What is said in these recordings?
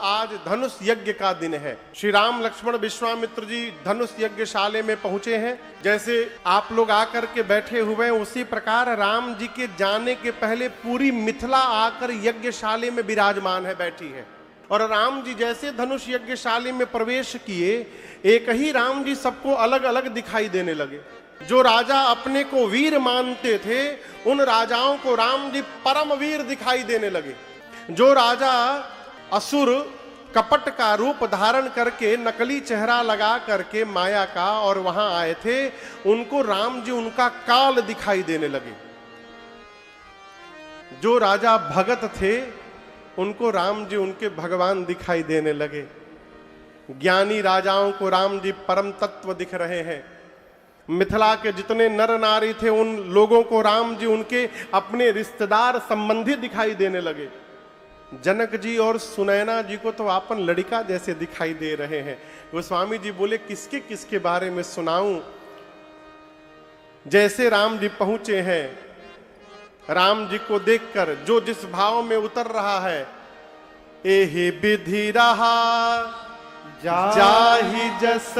आज धनुष यज्ञ का दिन है। श्री राम लक्ष्मण विश्वामित्र जी धनुष यज्ञशाले में पहुंचे हैं। जैसे आप लोग आकर के बैठे हुए हैं, उसी प्रकार राम जी के जाने के पहले पूरी मिथिला आकर यज्ञशाले में विराजमान है, बैठी है। और राम जी जैसे धनुष यज्ञशाले में प्रवेश किए, एक ही राम जी सबको अलग अलग दिखाई देने लगे। जो राजा अपने को वीर मानते थे, उन राजाओं को राम जी परम वीर दिखाई देने लगे। जो राजा असुर कपट का रूप धारण करके, नकली चेहरा लगा करके माया का और वहां आए थे, उनको राम जी उनका काल दिखाई देने लगे। जो राजा भगत थे, उनको राम जी उनके भगवान दिखाई देने लगे। ज्ञानी राजाओं को राम जी परम तत्व दिख रहे हैं। मिथिला के जितने नर नारी थे, उन लोगों को राम जी उनके अपने रिश्तेदार संबंधी दिखाई देने लगे। जनक जी और सुनैना जी को तो आपन लड़का जैसे दिखाई दे रहे हैं। गोस्वामी जी बोले, किसके किसके बारे में सुनाऊं। जैसे राम जी पहुंचे हैं, राम जी को देखकर जो जिस भाव में उतर रहा है, एहि विधि रहा जाहि जस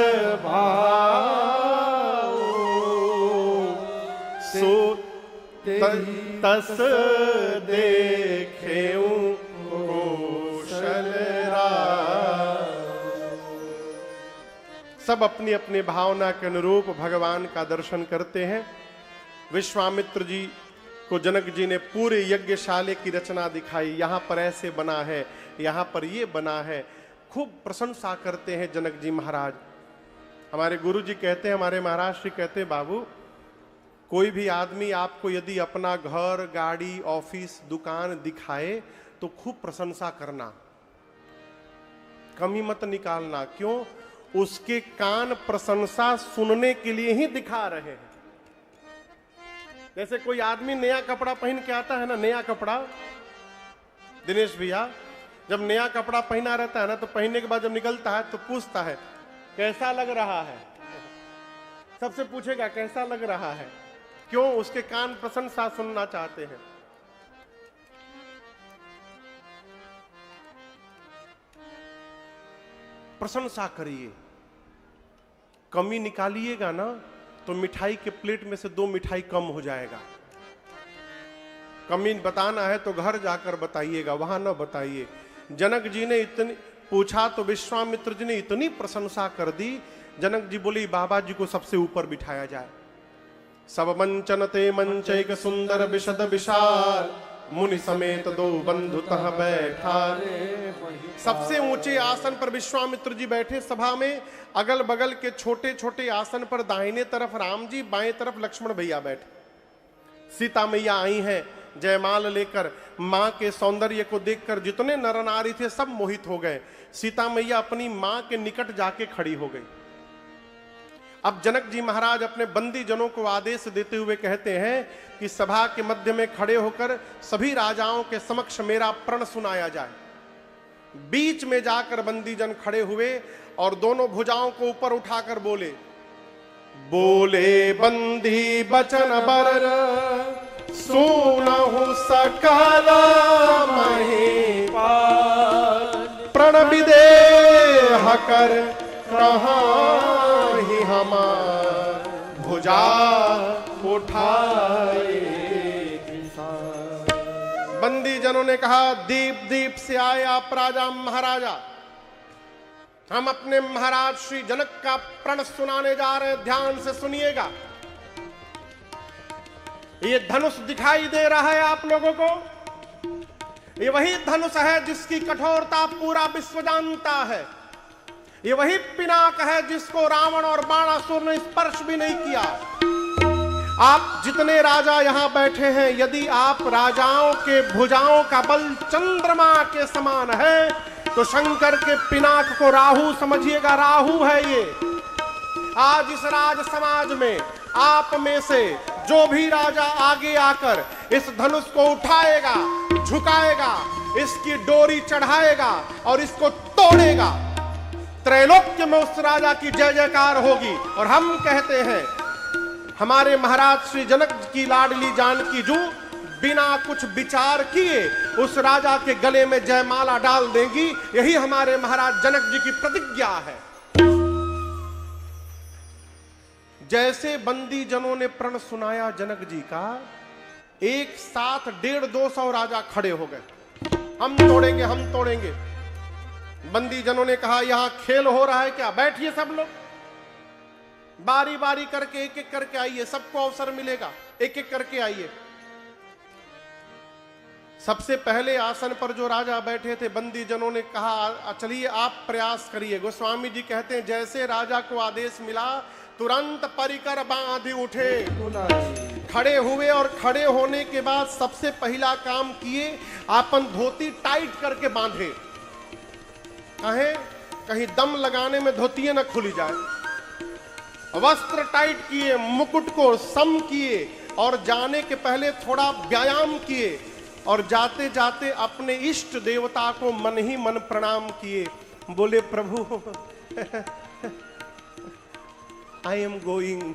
भाव, सो तस देखेऊ कौशल राम। सब अपनी अपनी भावना के अनुरूप भगवान का दर्शन करते हैं। विश्वामित्र जी को जनक जी ने पूरे यज्ञशाले की रचना दिखाई। यहाँ पर ऐसे बना है, यहाँ पर ये बना है। खूब प्रशंसा करते हैं जनक जी महाराज। हमारे गुरु जी कहते हैं, हमारे महाराज श्री कहते हैं, बाबू कोई भी आदमी आपको यदि अपना घर, गाड़ी, ऑफिस, दुकान दिखाए तो खूब प्रशंसा करना, कमी मत निकालना। क्यों? उसके कान प्रशंसा सुनने के लिए ही दिखा रहे हैं। जैसे कोई आदमी नया कपड़ा पहन के आता है ना, नया कपड़ा, दिनेश भैया, जब नया कपड़ा पहना रहता है ना, तो पहनने के बाद जब निकलता है तो पूछता है कैसा लग रहा है। सबसे पूछेगा कैसा लग रहा है। क्यों? उसके कान प्रशंसा सुनना चाहते हैं। प्रशंसा करिए। कमी निकालिएगा ना तो मिठाई के प्लेट में से 2 मिठाई कम हो जाएगा। कमी बताना है तो घर जाकर बताइएगा, वहां ना बताइए। जनक जी ने इतनी पूछा तो विश्वामित्र जी ने इतनी प्रशंसा कर दी। जनक जी बोली, बाबा जी को सबसे ऊपर बिठाया जाए। सब मंचन ते मंचैक सुंदर विशद विशाल, मुनि समेत 2 बंधु तह बैठा। सबसे ऊंचे आसन पर विश्वामित्र जी बैठे सभा में। अगल बगल के छोटे छोटे आसन पर दाहिने तरफ राम जी, बाएं तरफ लक्ष्मण भैया बैठे। सीता मैया आई हैं जयमाल लेकर। मां के सौंदर्य को देखकर जितने नर नारी थे सब मोहित हो गए। सीता मैया अपनी मां के निकट जाके खड़ी हो गई। अब जनक जी महाराज अपने बंदी जनों को आदेश देते हुए कहते हैं कि सभा के मध्य में खड़े होकर सभी राजाओं के समक्ष मेरा प्रण सुनाया जाए। बीच में जाकर बंदी जन खड़े हुए और दोनों भुजाओं को ऊपर उठाकर बोले, बोले बंदी बचन बर, सुनहु सकल महिपाल, प्रण विदेह कर कहाँ ही हमार भुजा उठाए। बंदी जनों ने कहा, दीप दीप से आए आप राजा महाराजा, हम अपने महाराज श्री जनक का प्रण सुनाने जा रहे हैं, ध्यान से सुनिएगा। ये धनुष दिखाई दे रहा है आप लोगों को, ये वही धनुष है जिसकी कठोरता पूरा विश्व जानता है। ये वही पिनाक है जिसको रावण और बाणासुर ने स्पर्श भी नहीं किया। आप जितने राजा यहां बैठे हैं, यदि आप राजाओं के भुजाओं का बल चंद्रमा के समान है, तो शंकर के पिनाक को राहु समझिएगा, राहु है ये। आज इस राज समाज में आप में से जो भी राजा आगे आकर इस धनुष को उठाएगा, झुकाएगा, इसकी डोरी चढ़ाएगा और इसको तोड़ेगा, त्रैलोक्य में उस राजा की जय जयकार होगी। और हम कहते हैं, हमारे महाराज श्री जनक की लाडली जानकी जू बिना कुछ विचार किए उस राजा के गले में जयमाला डाल देंगी। यही हमारे महाराज जनक जी की प्रतिज्ञा है। जैसे बंदी जनों ने प्रण सुनाया जनक जी का, एक साथ 150-200 राजा खड़े हो गए। हम तोड़ेंगे, हम तोड़ेंगे। बंदी जनों ने कहा यहां खेल हो रहा है क्या? बैठिए सब लोग, बारी बारी करके एक एक करके आइए, सबको अवसर मिलेगा, एक एक करके आइए। सबसे पहले आसन पर जो राजा बैठे थे, बंदी जनों ने कहा चलिए आप प्रयास करिए। गोस्वामी जी कहते हैं जैसे राजा को आदेश मिला तुरंत परिकर बांध उठे, खड़े हुए और खड़े होने के बाद सबसे पहला काम किए, आपन धोती टाइट करके बांधे। कहीं दम लगाने में धोती न खुली जाए। वस्त्र टाइट किए, मुकुट को सम किए और जाने के पहले थोड़ा व्यायाम किए और जाते जाते अपने इष्ट देवता को मन ही मन प्रणाम किए। बोले प्रभु आई एम गोइंग,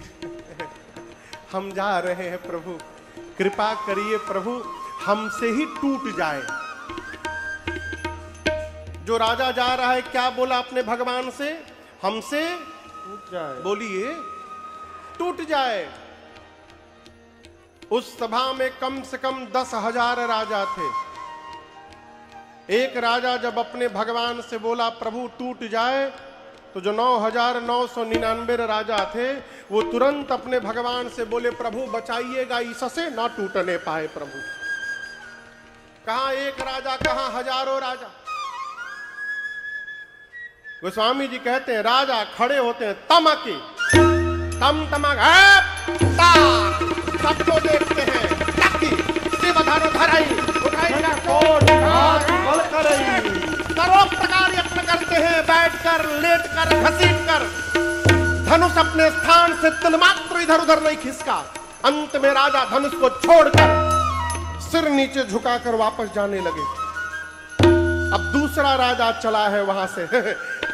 हम जा रहे हैं प्रभु, कृपा करिए प्रभु, हमसे ही टूट जाए। जो राजा जा रहा है क्या बोला अपने भगवान से? हमसे टूट जाए, बोलिए टूट जाए। उस सभा में कम से कम 10,000 राजा थे। एक राजा जब अपने भगवान से बोला प्रभु टूट जाए, तो जो 9,999 राजा थे वो तुरंत अपने भगवान से बोले प्रभु बचाइएगा, इससे ना टूटने पाए प्रभु। कहां एक राजा, कहां हजारों राजा। गोस्वामी जी कहते हैं राजा खड़े होते हैं, तमकी तम तमक सबको देखते हैं, सर्व प्रकार यत्न करते हैं, बैठकर, लेटकर, घसीटकर। धनुष अपने स्थान से तिलमात्र इधर उधर नहीं खिसका। अंत में राजा धनुष को छोड़कर सिर नीचे झुकाकर वापस जाने लगे। अब दूसरा राजा चला है वहां से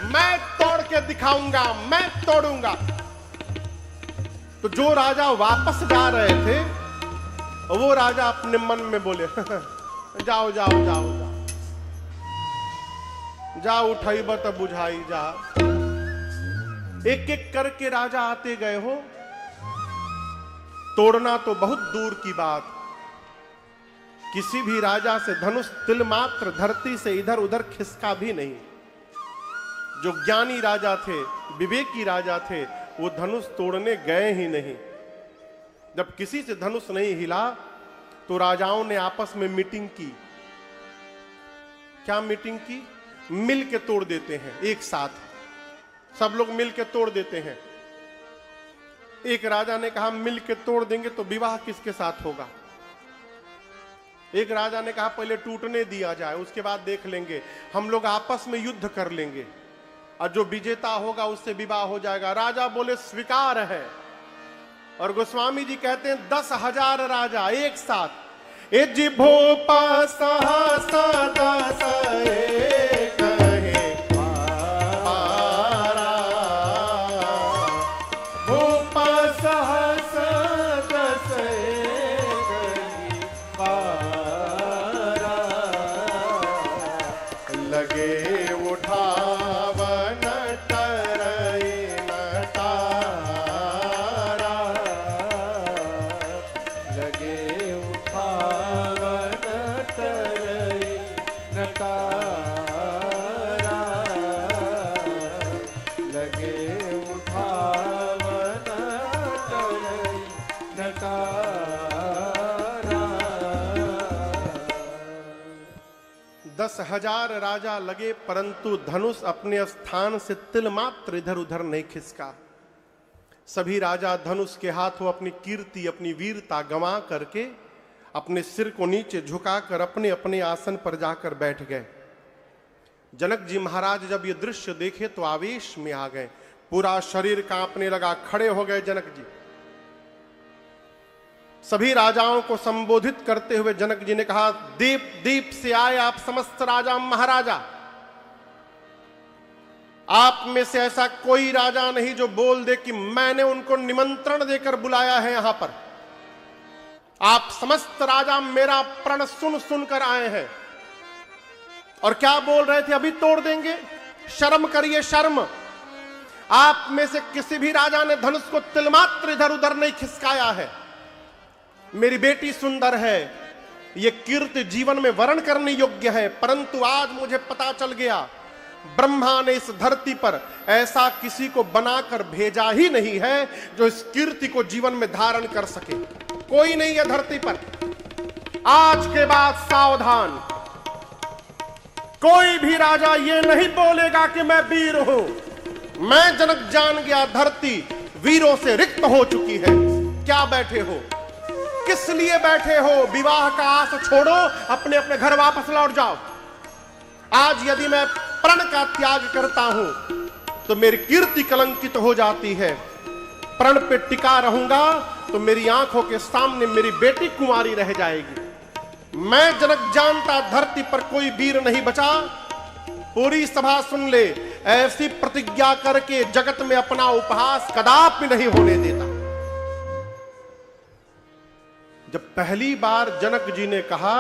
मैं तोड़ के दिखाऊंगा, मैं तोड़ूंगा। तो जो राजा वापस जा रहे थे वो राजा अपने मन में बोले जाओ जाओ जाओ जाओ जा, उठाइब तो बुझाई जा। एक एक करके राजा आते गए हो, तोड़ना तो बहुत दूर की बात। किसी भी राजा से धनुष तिल मात्र धरती से इधर उधर खिसका भी नहीं। जो ज्ञानी राजा थे, विवेकी राजा थे, वो धनुष तोड़ने गए ही नहीं। जब किसी से धनुष नहीं हिला तो राजाओं ने आपस में मीटिंग की। क्या मीटिंग की? मिल के तोड़ देते हैं, एक साथ सब लोग मिल के तोड़ देते हैं। एक राजा ने कहा मिल के तोड़ देंगे तो विवाह किसके साथ होगा। एक राजा ने कहा पहले टूटने दिया जाए, उसके बाद देख लेंगे, हम लोग आपस में युद्ध कर लेंगे और जो विजेता होगा उससे विवाह हो जाएगा। राजा बोले स्वीकार है। और गोस्वामी जी कहते हैं 10,000 राजा एक साथ ए जी भोपा सहसा दस कहे पारा, भोपा सहसा दस कहे पारा, लगे उठावन तरई नटारा, लगे उठावन तरई नटारा, लगे उठावन तरई नटारा। 10,000 राजा लगे परंतु धनुष अपने स्थान से तिल मात्र इधर उधर नहीं खिसका। सभी राजा धनुष के हाथों अपनी कीर्ति, अपनी वीरता गंवा करके अपने सिर को नीचे झुकाकर अपने अपने आसन पर जाकर बैठ गए। जनक जी महाराज जब ये दृश्य देखे तो आवेश में आ गए, पूरा शरीर कांपने लगा। खड़े हो गए जनक जी। सभी राजाओं को संबोधित करते हुए जनक जी ने कहा दीप दीप से आए आप समस्त राजा महाराजा, आप में से ऐसा कोई राजा नहीं जो बोल दे कि मैंने उनको निमंत्रण देकर बुलाया है यहां पर। आप समस्त राजा मेरा प्रण सुन सुनकर आए हैं और क्या बोल रहे थे, अभी तोड़ देंगे, शर्म करिए शर्म। आप में से किसी भी राजा ने धनुष को तिलमात्र इधर उधर नहीं खिसकाया है। मेरी बेटी सुंदर है, यह कीर्ति जीवन में वर्ण करने योग्य है, परंतु आज मुझे पता चल गया ब्रह्मा ने इस धरती पर ऐसा किसी को बनाकर भेजा ही नहीं है जो इस कीर्ति को जीवन में धारण कर सके। कोई नहीं है धरती पर। आज के बाद सावधान, कोई भी राजा ये नहीं बोलेगा कि मैं वीर हूं। मैं जनक जान गया धरती वीरों से रिक्त हो चुकी है। क्या बैठे हो, किस लिए बैठे हो? विवाह का आस छोड़ो, अपने अपने घर वापस लौट जाओ। आज यदि मैं प्रण का त्याग करता हूं तो मेरी कीर्ति कलंकित हो जाती है। प्रण पे टिका रहूंगा तो मेरी आंखों के सामने मेरी बेटी कुंवारी रह जाएगी। मैं जनक जानता धरती पर कोई वीर नहीं बचा। पूरी सभा सुन ले, ऐसी प्रतिज्ञा करके जगत में अपना उपहास कदापि नहीं होने देता। जब पहली बार जनक जी ने कहा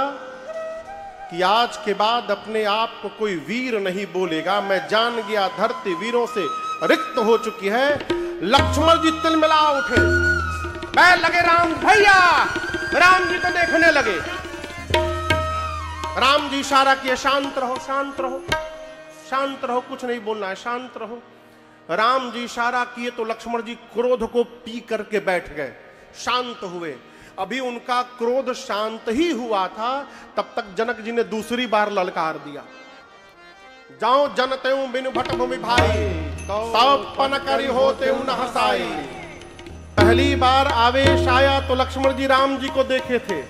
कि आज के बाद अपने आप को कोई वीर नहीं बोलेगा, मैं जान गया धरती वीरों से रिक्त हो चुकी है, लक्ष्मण जी तिलमिला उठे। मैं लगे राम भैया, राम जी को देखने लगे। राम जी इशारा किए, शांत रहो शांत रहो शांत रहो, कुछ नहीं बोलना है, शांत रहो। राम जी इशारा किए तो लक्ष्मण जी क्रोध को पी करके बैठ गए, शांत हुए। अभी उनका क्रोध शांत ही हुआ था, तब तक जनक जी ने दूसरी बार ललकार दिया, जाओ जनते बिनु भट भूमि भाई, सब पन करी होते न हसाई। पहली बार आवेश आया तो लक्ष्मण जी राम जी को देखे थे,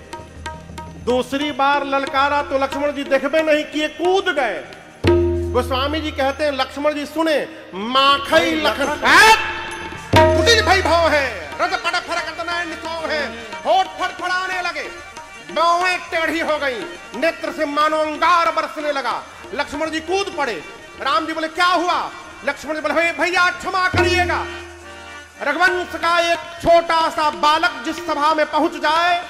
दूसरी बार ललकारा तो लक्ष्मण जी देखबे नहीं किए, कूद गए। गोस्वामी जी कहते हैं लक्ष्मण जी सुने, माखई लखन भाई भाव है, रज पड़ फरक है, होठ फड़फड़ाने लगे, बाहें टेढ़ी हो गई, नेत्र से मानो अंगार बरसने लगा। लक्ष्मण जी कूद पड़े। राम जी बोले क्या हुआ? लक्ष्मण जी बोले भैया क्षमा करिएगा, रघुवंश का एक छोटा सा बालक जिस सभा में पहुंच जाए,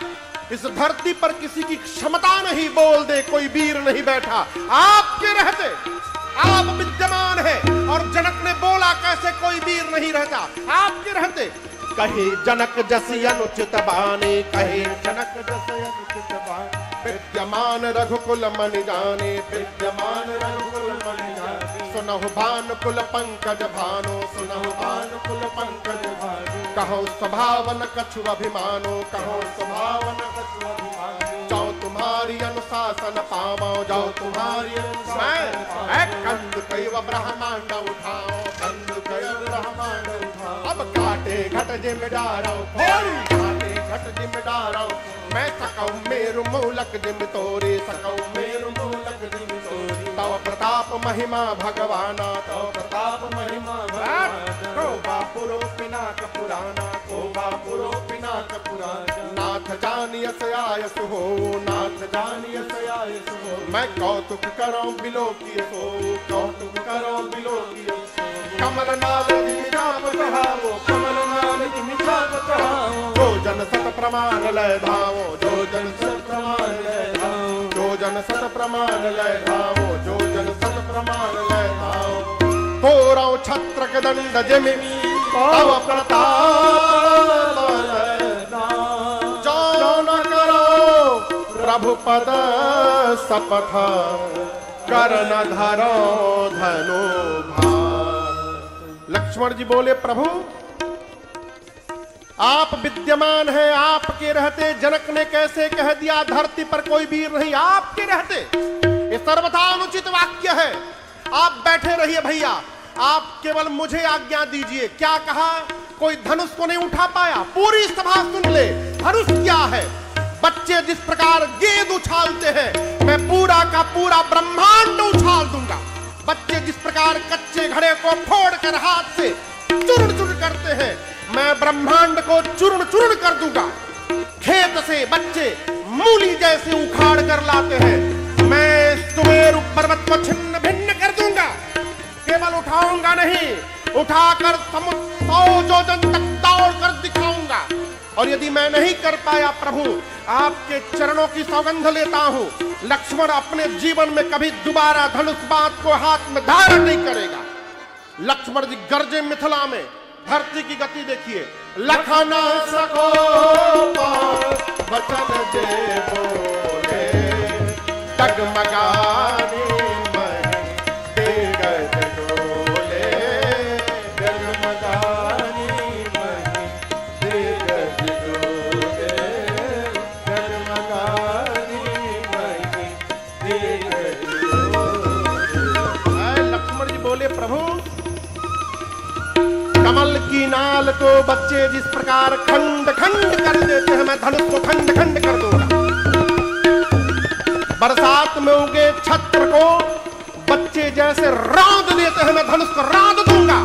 इस धरती पर किसी की क्षमता नहीं, बोल दे कोई वीर नहीं बैठा। आपके रहते आप विद्यमान है और जनक ने बोला कैसे कोई वीर नहीं रहता? आपके रहते कहे जनक जसी अनुचित बाने, कहे जनक जसी अनुचित बाने, विद्यमान रघुकुल मन जाने, विद्यमान रघुकुल मन जाने। सुनहु भानुकुल पंकज भानो, सुनहु भानुकुल पंकज भानो, कहो स्वभावन कछु अभिमानो, कहो स्वभावन कछु अभिमानो। जाओ तुम्हारी अनुशासन पावो, जाओ तुम्हारी अनुशासन पावो। कंद कैव ब्रह्मांड उठाओ, कंद कैव ब्रह्मांड उठाओ। अब काटे घट जिम डारो, काटे घट जिम डारो। मैं सकौ मेरु मूलक जिम तोरे, सकौ मेरु मूलक जिम तोरे। तव प्रताप महिमा भगवाना, तव प्रताप महिमा भगवाना। को बापुरो पिनाक पुराना, को बापुरो पिनाक पुराना। नाथ जानियस आयस हो, नाथ जानियस आयस हो। मैं कौतुक करो बिलो किए सो, कौतुक करो बिलो किए सो। कमल नाल मिठाप कहावो, कमल नाल मिठाप कहावो। जो जन सत प्रमाण लय धावो, जो जन सत प्रमाण लय धावो। जो जन सत प्रमाण लय धावो, जो जन सत प्रमाण लय धावो। तोरौ छत्र के दंड जिमि, तव प्रताप जो न करो प्रभु पद सपथ, कर न धरो धनु भार। लक्ष्मण जी बोले प्रभु आप विद्यमान हैं, आपके रहते जनक ने कैसे कह दिया धरती पर कोई वीर नहीं? आपके रहते ये सर्वथा अनुचित वाक्य है। आप बैठे रहिए भैया, आप केवल मुझे आज्ञा दीजिए। क्या कहा? कोई धनुष को नहीं उठा पाया। पूरी सभा सुन ले, धनुष क्या है? बच्चे जिस प्रकार गेंद उछालते हैं, मैं पूरा का पूरा ब्रह्मांड उछाल दूंगा। बच्चे जिस प्रकार कच्चे घड़े को फोड़कर हाथ से चूर्ण चूर्ण करते हैं, मैं ब्रह्मांड को चूर्ण चूर्ण कर दूंगा। खेत से बच्चे मूली जैसे उखाड़ कर लाते हैं, मैं सुमेरु पर्वत को छिन्न भिन्न कर दूंगा। केवल उठाऊंगा नहीं, उठाकर 100 योजन तक दौड़ कर दिखाऊंगा। और यदि मैं नहीं कर पाया प्रभु, आपके चरणों की सौगंध लेता हूं, लक्ष्मण अपने जीवन में कभी दोबारा धनुष बाण को हाथ में धारण नहीं करेगा। लक्ष्मण जी गरजे मिथिला में, धरती की गति देखिए। लखना सको वचन जे बोले, डगमगानी मही तेगज डोले, डगमगानी मही तेगज डोले, डगमगानी मही तेगज डोले। लक्ष्मण जी बोले प्रभु, कमल की नाल को बच्चे जिस प्रकार खंड खंड कर देते हैं, मैं धनुष को खंड खंड कर दूंगा। बरसात में उगे छत्र को बच्चे जैसे रौंद देते हैं, मैं धनुष को रौंद दूंगा।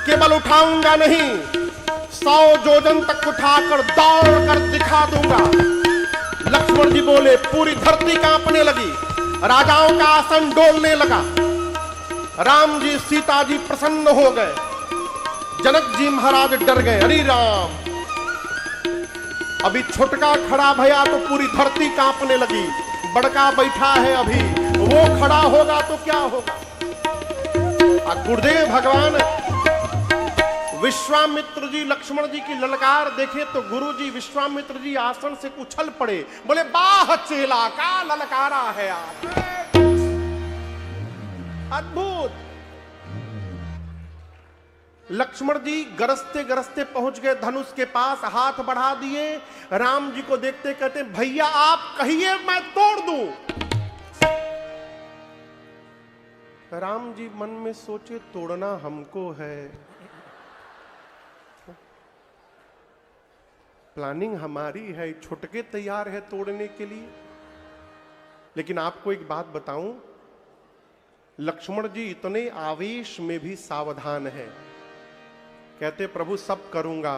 केवल उठाऊंगा नहीं, 100 योजन तक उठाकर दौड़ कर दिखा दूंगा। लक्ष्मण जी बोले, पूरी धरती कांपने लगी, राजाओं का आसन डोलने लगा। राम जी सीता जी प्रसन्न हो गए, जनक जी महाराज डर गए। अरे राम, अभी छोटका खड़ा भया तो पूरी धरती कांपने लगी, बड़का बैठा है, अभी वो खड़ा होगा तो क्या होगा। गुरुदेव भगवान विश्वामित्र जी लक्ष्मण जी की ललकार देखे तो गुरु जी विश्वामित्र जी आसन से उछल पड़े, बोले बाह चेला का ललकारा है आप। अद्भुत। लक्ष्मण जी गरजते गरजते पहुंच गए धनुष के पास, हाथ बढ़ा दिए। राम जी को देखते कहते, भैया आप कहिए मैं तोड़ दूं। राम जी मन में सोचे, तोड़ना हमको है, प्लानिंग हमारी है, छुटके तैयार है तोड़ने के लिए। लेकिन आपको एक बात बताऊं, लक्ष्मण जी इतने आवेश में भी सावधान है। कहते प्रभु सब करूंगा,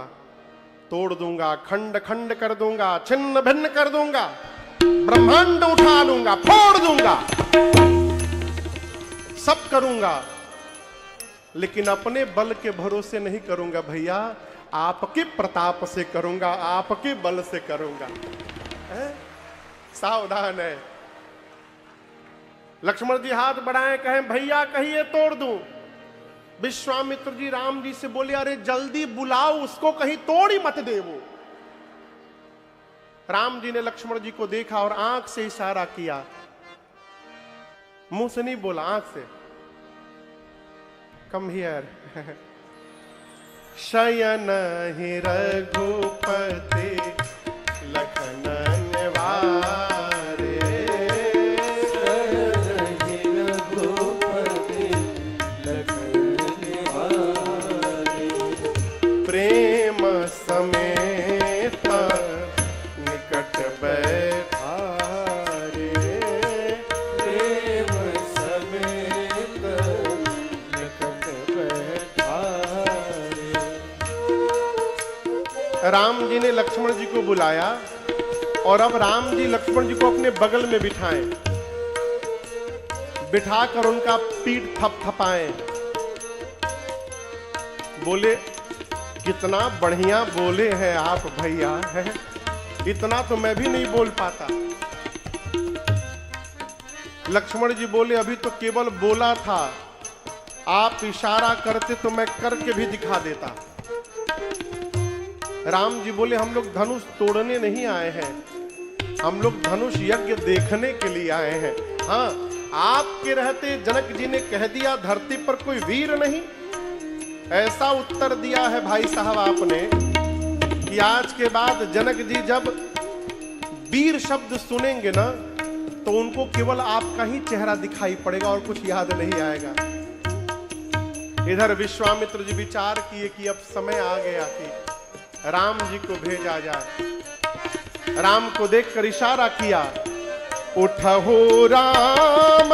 तोड़ दूंगा, खंड खंड कर दूंगा, छिन्न भिन्न कर दूंगा, ब्रह्मांड उठा लूंगा, फोड़ दूंगा, सब करूंगा, लेकिन अपने बल के भरोसे नहीं करूंगा भैया, आपके प्रताप से करूंगा, आपके बल से करूंगा। सावधान है। लक्ष्मण जी हाथ बढ़ाए, कहें भैया कहिए तोड़ दूं। विश्वामित्र जी राम जी से बोले, अरे जल्दी बुलाओ उसको, कहीं तोड़ ही मत दे वो। राम जी ने लक्ष्मण जी को देखा और आंख से इशारा किया, मुंह से नहीं बोला, आंख से। Come here. शयन ही रघुपति लखन निवारे, शयन ही रघुपति लखन निवारे, प्रेम समेत निकट बैठारे, प्रेम समेत निकट बैठारे। राम जी ने लक्ष्मण जी को बुलाया और अब राम जी लक्ष्मण जी को अपने बगल में बिठाएं, बिठाकर उनका पीठ थपथपाएं। बोले, कितना बढ़िया बोले हैं आप भैया, है इतना तो मैं भी नहीं बोल पाता। लक्ष्मण जी बोले, अभी तो केवल बोला था, आप इशारा करते तो मैं करके भी दिखा देता। राम जी बोले, हम लोग धनुष तोड़ने नहीं आए हैं, हम लोग धनुष यज्ञ देखने के लिए आए हैं। हाँ, आपके रहते जनक जी ने कह दिया धरती पर कोई वीर नहीं। ऐसा उत्तर दिया है भाई साहब आपने कि आज के बाद जनक जी जब वीर शब्द सुनेंगे ना तो उनको केवल आपका ही चेहरा दिखाई पड़ेगा और कुछ याद नहीं आएगा। इधर विश्वामित्र जी विचार किए कि अब समय आ गया कि राम जी को भेजा जाए। राम को देखकर इशारा किया, उठहु राम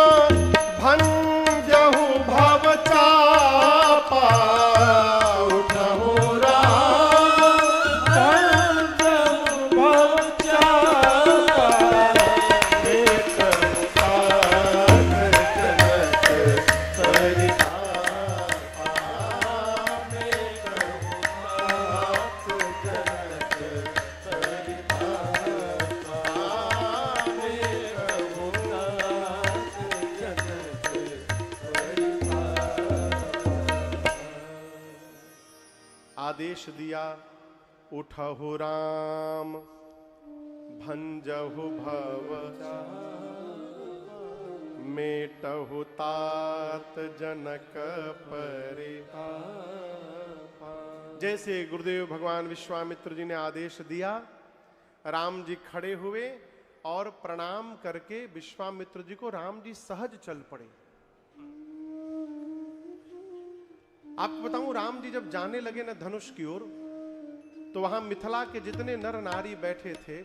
भंजहु भव चापा, उठहु राम भंजहु भव चापा, एक उपाय जनक परितापा, एक उपाय जनक आदेश दिया, उठहु राम भंजहु भव, मेटहु तात जनक परे। जैसे गुरुदेव भगवान विश्वामित्र जी ने आदेश दिया, राम जी खड़े हुए और प्रणाम करके विश्वामित्र जी को राम जी सहज चल पड़े। आपको बताऊं, राम जी जब जाने लगे ना धनुष की ओर, तो वहां मिथिला के जितने नर नारी बैठे थे,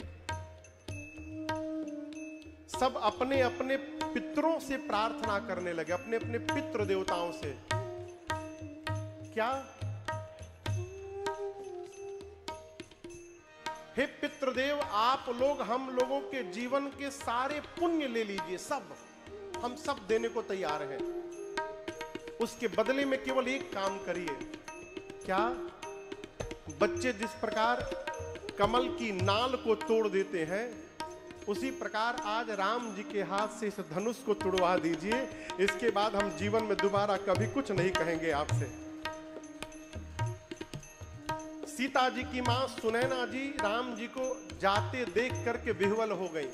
सब अपने अपने पितरों से प्रार्थना करने लगे, अपने अपने पितृ देवताओं से। क्या? हे पितृदेव, आप लोग हम लोगों के जीवन के सारे पुण्य ले लीजिए, सब हम सब देने को तैयार हैं। उसके बदले में केवल एक काम करिए। क्या? बच्चे जिस प्रकार कमल की नाल को तोड़ देते हैं, उसी प्रकार आज राम जी के हाथ से इस धनुष को तुड़वा दीजिए। इसके बाद हम जीवन में दोबारा कभी कुछ नहीं कहेंगे आपसे। सीता जी की मां सुनैना जी राम जी को जाते देख करके विह्वल हो गई।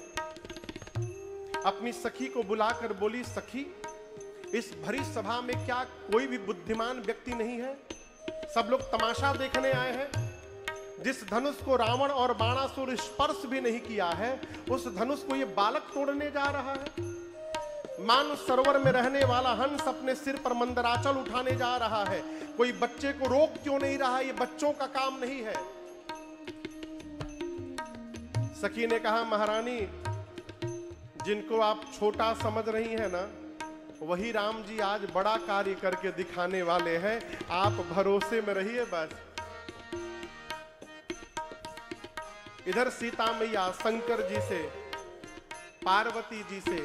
अपनी सखी को बुलाकर बोली, सखी, इस भरी सभा में क्या कोई भी बुद्धिमान व्यक्ति नहीं है? सब लोग तमाशा देखने आए हैं। जिस धनुष को रावण और बाणासुर स्पर्श भी नहीं किया है, उस धनुष को ये बालक तोड़ने जा रहा है। मानव सरोवर में रहने वाला हंस अपने सिर पर मंदराचल उठाने जा रहा है। कोई बच्चे को रोक क्यों नहीं रहा? ये बच्चों का काम नहीं है। सखी ने कहा, महारानी, जिनको आप छोटा समझ रही हैं ना, वही राम जी आज बड़ा कार्य करके दिखाने वाले हैं। आप भरोसे में रहिए बस। इधर सीता मैया शंकर जी से, पार्वती जी से,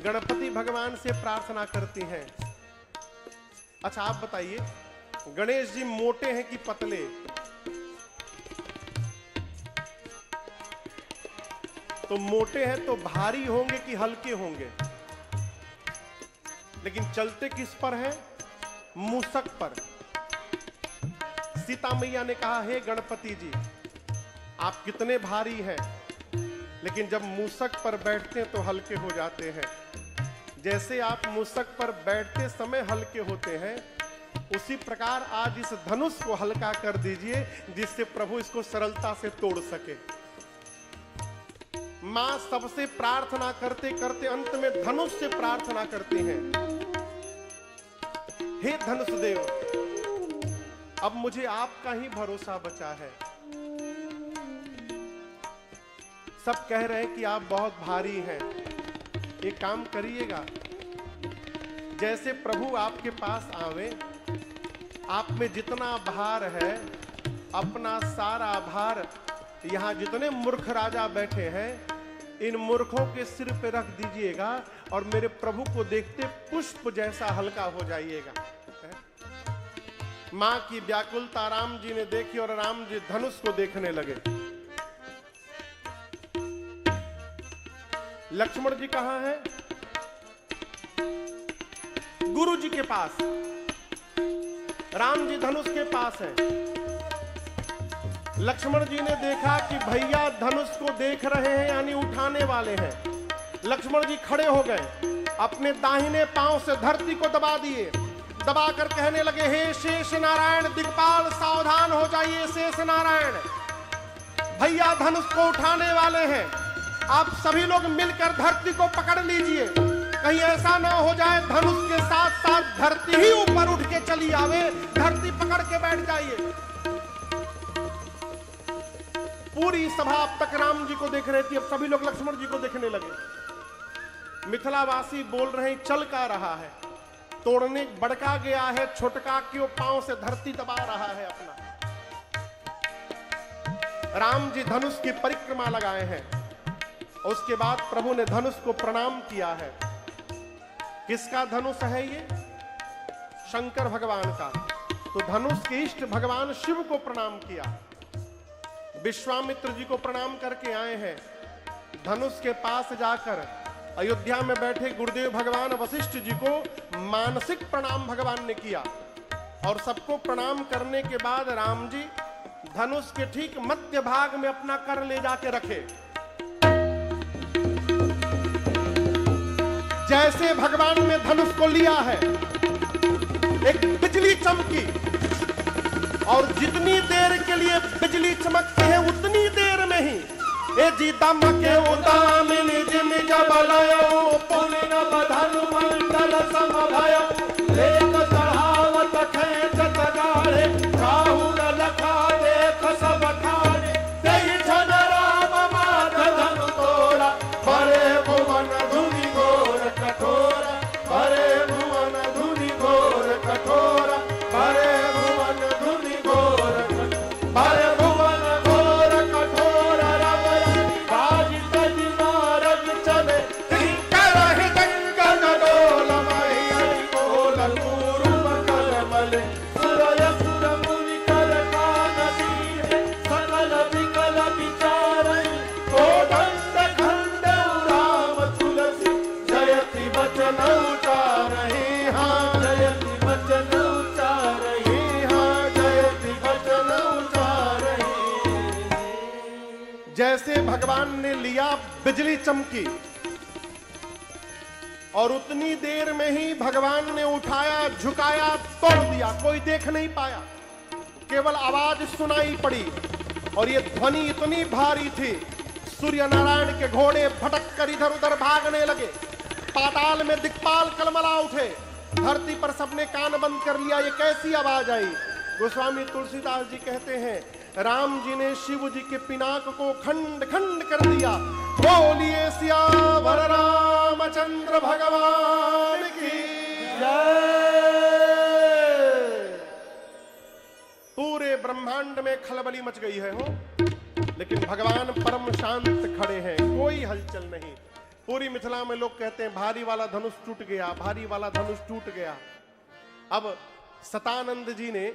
गणपति भगवान से प्रार्थना करती हैं। अच्छा आप बताइए, गणेश जी मोटे हैं कि पतले? तो मोटे हैं तो भारी होंगे कि हल्के होंगे? लेकिन चलते किस पर है? मूसक पर। सीता मैया ने कहा, हे गणपति जी, आप कितने भारी हैं, लेकिन जब मूसक पर बैठते हैं तो हल्के हो जाते हैं। जैसे आप मूसक पर बैठते समय हल्के होते हैं, उसी प्रकार आज इस धनुष को हल्का कर दीजिए, जिससे प्रभु इसको सरलता से तोड़ सके। मां सबसे प्रार्थना करते करते अंत में धनुष से प्रार्थना करते हैं, हे धनुष देव, अब मुझे आपका ही भरोसा बचा है। सब कह रहे हैं कि आप बहुत भारी हैं। एक काम करिएगा, जैसे प्रभु आपके पास आवे, आप में जितना भार है, अपना सारा भार यहां जितने मूर्ख राजा बैठे हैं, इन मूर्खों के सिर पे रख दीजिएगा और मेरे प्रभु को देखते पुष्प जैसा हल्का हो जाइएगा। मां की व्याकुलता राम जी ने देखी और राम जी धनुष को देखने लगे। लक्ष्मण जी कहां हैं? गुरु जी के पास। राम जी धनुष के पास हैं। लक्ष्मण जी ने देखा कि भैया धनुष को देख रहे हैं, यानी उठाने वाले हैं। लक्ष्मण जी खड़े हो गए, अपने दाहिने पांव से धरती को दबा दिए, दबाकर कहने लगे, हे शेष नारायण दिक्पाल, सावधान हो जाइए शेष नारायण, भैया धनुष को उठाने वाले हैं। आप सभी लोग मिलकर धरती को पकड़ लीजिए, कहीं ऐसा ना हो जाए धनुष के साथ साथ धरती ही ऊपर उठ के चली आवे। धरती पकड़ के बैठ जाइए। पूरी सभा अब तक राम जी को देख रही थी, अब सभी लोग लक्ष्मण जी को देखने लगे। मिथिलावासी बोल रहे हैं, चल का रहा है, तोड़ने बड़का गया है, छोटका क्यों पांव से धरती दबा रहा है अपना। राम जी धनुष की परिक्रमा लगाए हैं। उसके बाद प्रभु ने धनुष को प्रणाम किया है। किसका धनुष है ये? शंकर भगवान का। तो धनुष के इष्ट भगवान शिव को प्रणाम किया। विश्वामित्र जी को प्रणाम करके आए हैं। धनुष के पास जाकर अयोध्या में बैठे गुरुदेव भगवान वशिष्ठ जी को मानसिक प्रणाम भगवान ने किया। और सबको प्रणाम करने के बाद राम जी धनुष के ठीक मध्य भाग में अपना कर ले जाके रखे। जैसे भगवान ने धनुष को लिया है, एक बिजली चमकी, और जितनी देर के लिए बिजली चमकती है उतनी देर में ही ए जी दमके उदामिनी जिम जबलयो पुलिन बधनु मंडल समभयो लेक चढ़ावत खेचत गाढ़े राहुल लखा देख सब ठाणे तेहि छन राम माथ धनु तोरा बड़े भुवन धुनि घोर कठोरा बड़े भुवन धुनि घोर कठोरा बड़े भुवन धुनि घोर बड़े भुवन घोर कठोरा बाज तज मारग चले करहि गंगन डोल महि बोल पूर्व करमले सुरय सुर मुनि कर कानती सकल विकल विचारहि कोदंड खंड राम तुलसी जयति वचन उचारहि हाँ जयति वचन उचारहि हाँ जयति वचन उचारहि। जैसे भगवान ने लिया बिजली चमकी और उतनी देर में ही भगवान ने उठाया झुकाया तोड़ दिया, कोई देख नहीं पाया, केवल आवाज सुनाई पड़ी। और ये ध्वनि इतनी भारी थी, सूर्य नारायण के घोड़े भटक कर इधर उधर भागने लगे, पाताल में दिक्पाल कलमला उठे, धरती पर सबने कान बंद कर लिया, ये कैसी आवाज आई। गोस्वामी तुलसीदास जी कहते हैं राम जी ने शिव जी के पिनाक को खंड खंड कर दिया। बोलिए सियावर रामचंद्र भगवान की जय। पूरे ब्रह्मांड में खलबली मच गई है हो, लेकिन भगवान परम शांत खड़े हैं, कोई हलचल नहीं। पूरी मिथिला में लोग कहते हैं भारी वाला धनुष टूट गया, भारी वाला धनुष टूट गया। अब सतानंद जी ने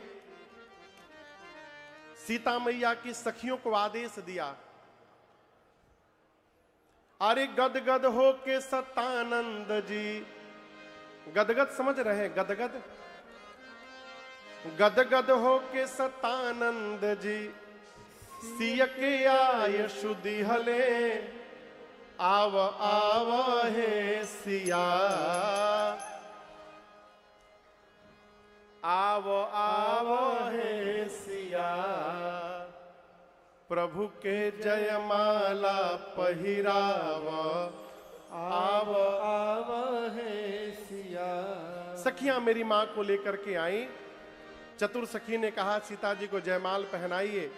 सीता मैया की सखियों को आदेश दिया, अरे गदगद हो के सतानंद जी, गदगद समझ रहे हैं, गदगद गदगद हो के सतानंद जी, सिय के आय शुद्धि हले, आव आव हे सिया, आव आव हे सिया, प्रभु के जयमाला पहिराव, आव आव हे सिया। सखियां मेरी मां को लेकर के आई। चतुर सखी ने कहा सीता जी को जयमाल पहनाइए,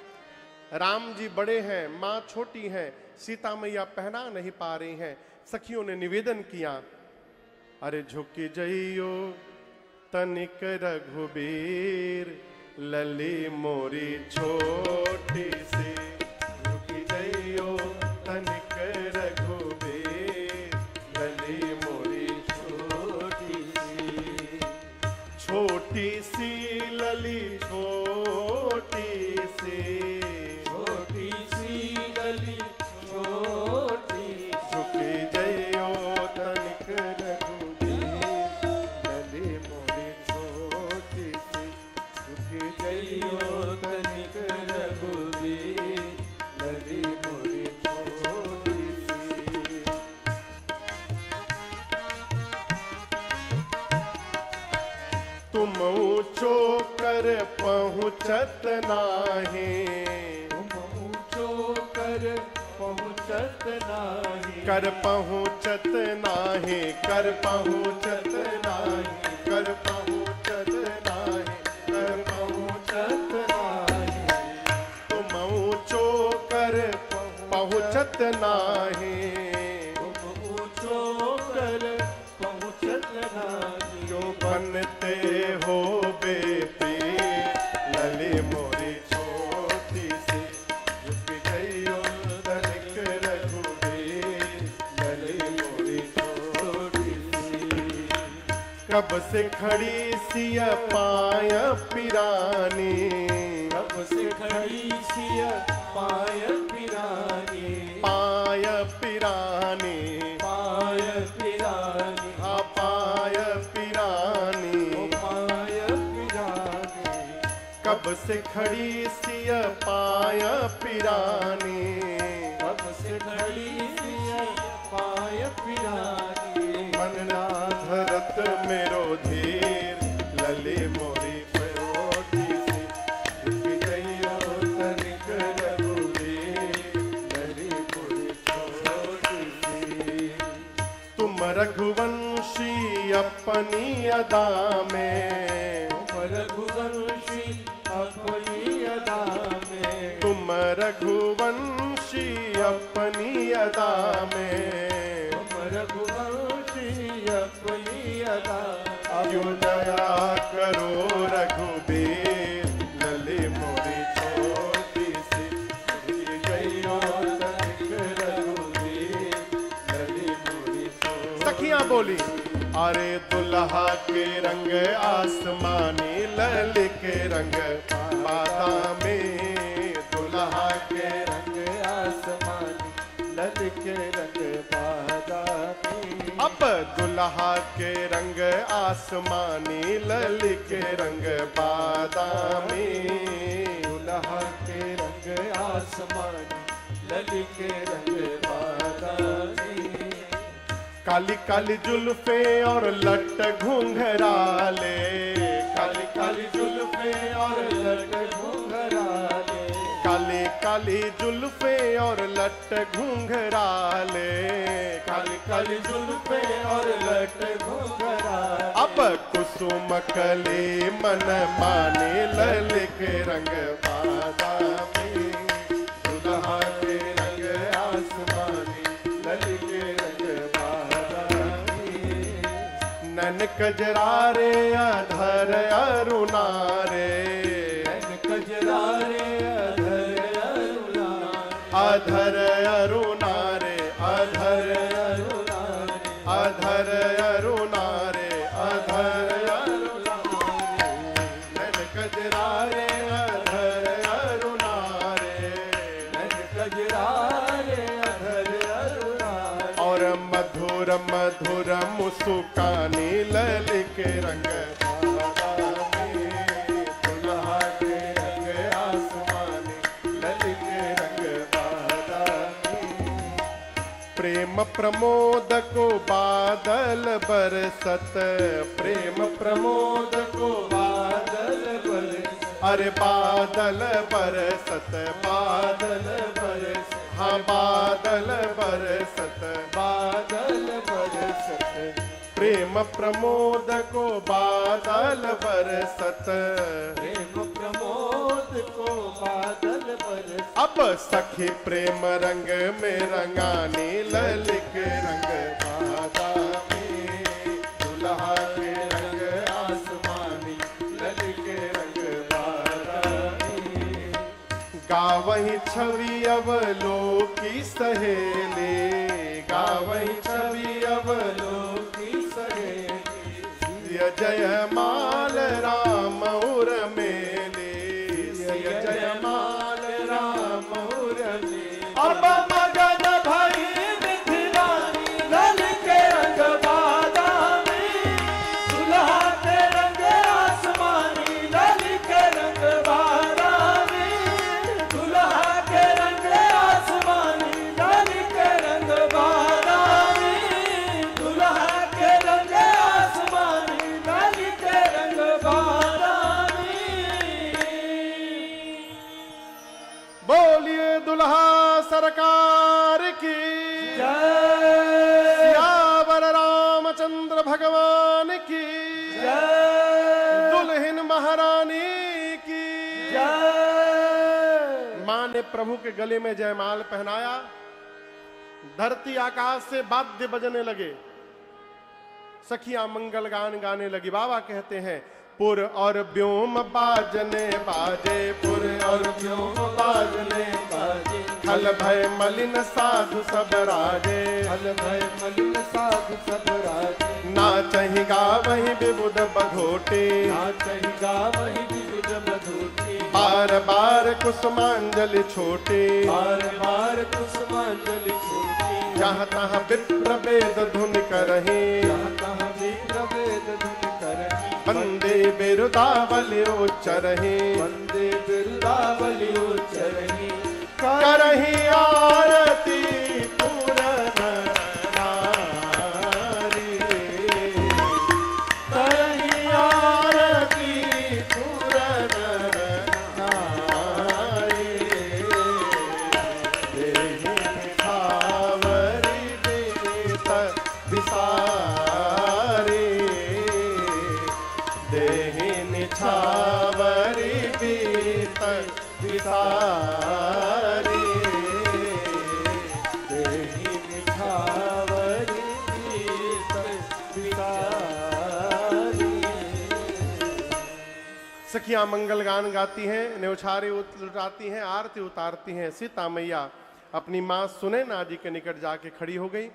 राम जी बड़े हैं, मां छोटी हैं, सीता मैया पहना नहीं पा रही हैं। सखियों ने निवेदन किया, अरे झुकी जइयो तनिक रघुबीर, लली मोरी छोटी सी, झुकी जइयो तनिक रघुबीर, लली मोरी छोटी सी, छोटी सी लली छोटी सी, छोटी सी लली छोटी, झुकी जइयो तनिक रघुबीर, लली मोरी छोटी सी, झुकी जइयो तनिक रघुबीर, लली मोरी छोटी सी। तुम ऊंचो कर पहुँचत नाही, तुम ऊंचो कर पहुँचत नाही, कर पहुँचत नाही, कर पहुँचत नाही, कर पहुँचत नाही, कर पहुँचत नाही, तुम ऊंचो कर पहुँचत नाही, तुम ऊंचो कर पहुँचत नाही, जो बनते हो बेटी, लली मोरी छोटी सी, झुकी जइयो तनिक रघुबीर, लली मोरी छोटी सी। कब से खड़ी सिया पाय पिरानी, कब से खड़ी सिया पाय पिरानी, पाय पिरानी, पाय पिरानी, हाँ पाय पिरानी, पाय पिरानी। से खड़ी सिय पाय पिरानी, कब से खड़ी सिय पाय पिरानी। मन ना धरत मेरो धीर, लले मोरी पयोती से, जइयो तनिक रघुवीर, लली मोरी छोटी सी। तुम रघुवंशी अपनी अदा में, रघुवंशी अपनी अदा में, तुम रघुवंशी अपनी अदा में, रघुवंशी अपनी अदा। क्यों दया करो रघुबीर, लले मोरी छोटी सी, जइयो तनिक रघुवीर, लली मोरी छोटी। सखियां बोली, अरे दुल्हा के रंग आसमानी, लल के रंग बादामी, दुल्हा के रंग आसमानी, लल के रंग बादामी। अब दुल्हा के रंग आसमानी, लल के रंग बादामी, दुल्हा के रंग आसमानी, लल के रंग बादामी। काली काली जुल्फे और लट घुंघराले, काली काली जुल्फे और लट घुंघराले, काली काली जुल्फे और लट घुंघराले, काली काली जुल्फे और लट घुंघराले। अब कुसुम कली मन माने, लल के रंग बादामी, दुल्हा के रंग आसमानी, लल के रंग बादामी। नन कजरारे अधर अरुणारे, नैन कजरारे अधर अरुणारे, अधर अरुणारे, अधर अरुणारे, अधर अरुणारे, अधर अरुणारे। नन कजरारे अधर अरुणारे, नैन कजरारे अधर अरुणारे। और मधुर मधुर मुस्कानी, लल के रंग बादामी, दुल्हा के रंग आसमानी, लल के रंग बादामी। प्रेम प्रमोद को बादल बरसत, प्रेम प्रमोद को बादल बरस, अरे बादल बरसत, बादल बरस, हाँ बादल बरसत, बादल बरसत। प्रेम प्रमोद को बादल बरसत। प्रेम प्रमोद को बादल बरस। अब सखी प्रेम रंग में रंगानी, लल के रंग बादामी, दुल्हा के रंग आसमानी, लल के रंग बादामी। गावही छवि अवलोकी सहेली, गावही छवि अवलोकी सहेली, सिय जयमाल राम उर मेली, सिय जयमाल राम उर मेली। अब मगन भई मिथिलानी, लल के रंग बादामी, दुल्हा के रंग आसमानी, लल के रंग बादामी, दुल्हा के रंग आसमानी, लल के रंग बादामी, दुल्हा के रंग आसमानी, लल के रंग बादामी। बोलिए दुल्हा सरकार की जय, सियावर रामचंद्र भगवान की जय, दुल्हन महारानी की जय। मां ने प्रभु के गले में जयमाल पहनाया। धरती आकाश से वाद्य बजने लगे, सखियां मंगल गान गाने लगी। बाबा कहते हैं पुर और व्योम बाजने बाजे, पुर और व्योम बाजने बाजे, खल भय मलिन साधु सब राजे, हल भय मलिन साधु सब राजे। नाचहि गावहि विबुध बधोटे, नाचहि गावहि विबुध बधोटे, बार बार कुसुमांजलि छोटे, बार बार कुसुमांजलि छोटे। जहाँ तहाँ विप्र वेद धुन करही, जहाँ तहाँ विप्र वेद धुन करही, वंदे बिरुदावली उच्चरहि वंदे बिरुदावली उच्चरहि करहि आरती पूरन नारी करहि आरती पूरन नारी देहि निछावरि बीत बिसारी देहि निछावरि बीत बिसारी देहि निछावरि बीत बिसारी। सखियां मंगल गान गाती हैं, न्यौछारे लुटाती हैं, आरती उतारती हैं। सीता मैया अपनी मां सुनैना जी के निकट जाके खड़ी हो गई।